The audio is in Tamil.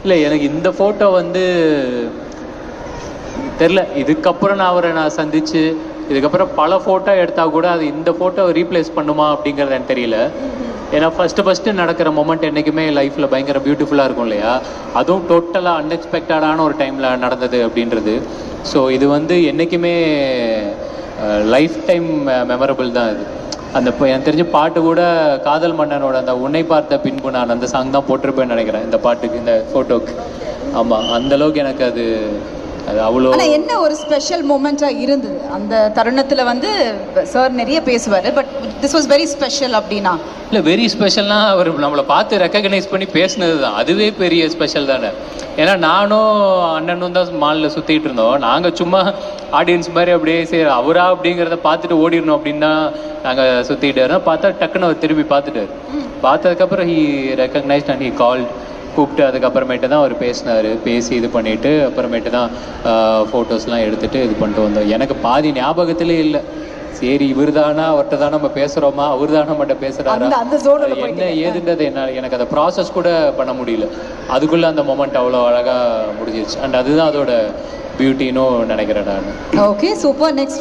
இல்லை எனக்கு இந்த ஃபோட்டோ வந்து தெரில. இதுக்கப்புறம் நான் அவரை சந்திச்சு இதுக்கப்புறம் பல ஃபோட்டோ எடுத்தால் கூட அது இந்த ஃபோட்டோவை ரீப்ளேஸ் பண்ணுமா அப்படிங்கிறது எனக்கு தெரியல. ஏன்னா ஃபஸ்ட்டு நடக்கிற மொமெண்ட் என்றைக்குமே லைஃப்பில் பயங்கர பியூட்டிஃபுல்லாக இருக்கும் இல்லையா? அதுவும் டோட்டலாக அன்எக்ஸ்பெக்டடான ஒரு டைமில் நடந்தது அப்படின்றது. ஸோ இது வந்து என்றைக்குமே லைஃப் டைம் மெமரபிள் தான் இது. அந்த எனக்கு தெரிஞ்ச பாட்டு கூட காதல் மன்னனோட அந்த உன்னை பார்த்த பின்பு நான் அந்த சாங் தான் போட்டிருப்பேன்னு நினைக்கிறேன் இந்த பாட்டுக்கு, இந்த ஃபோட்டோக்கு. ஆமாம், அந்தளவுக்கு எனக்கு அது அவ்வளோ. ஆனால் என்ன ஒரு ஸ்பெஷல் மூமெண்ட்டாக இருந்தது அந்த தருணத்தில் வந்து சார் நிறைய பேசுவார், but this was very special அப்படின்னா? இல்லை, வெரி ஸ்பெஷல்னால் அவர் நம்மளை பார்த்து ரெக்கக்னைஸ் பண்ணி பேசினது தான், அதுவே பெரிய ஸ்பெஷல் தானே. ஏன்னா நானும் அண்ணனும் தான் மாலில் சுற்றிட்டு இருந்தோம். நாங்கள் சும்மா ஆடியன்ஸ் மாதிரி அப்படியே சரி அவரா அப்படிங்கிறத பார்த்துட்டு ஓடிடணும் அப்படின்னா நாங்கள் சுற்றிக்கிட்டாரு. பார்த்தா டக்குன்னு அவர் திரும்பி பார்த்துட்டாரு. பார்த்ததுக்கப்புறம் he recognised and he called, கூப்பிட்டு அதுக்கப்புறமேட்டு தான் அவர் பேசினார். பேசி இது பண்ணிவிட்டு அப்புறமேட்டு தான் ஃபோட்டோஸ்லாம் எடுத்துகிட்டு இது பண்ணிட்டு வந்தோம். எனக்கு பாதி ஞாபகத்திலே இல்லை. சரி இவர் தானா அவர்கிட்ட தான் நம்ம பேசுகிறோமா, அவர் தான் நம்மகிட்ட பேசுகிறாரா, என்ன ஏதுன்றது எனக்கு அதை ப்ராசஸ் கூட பண்ண முடியல. அதுக்குள்ளே அந்த மொமெண்ட் அவ்வளோ அழகாக முடிஞ்சிருச்சு. அண்ட் அதுதான் அதோட பியூட்டின்னு நினைக்கிறேன் நான். Okay, super. நெக்ஸ்ட்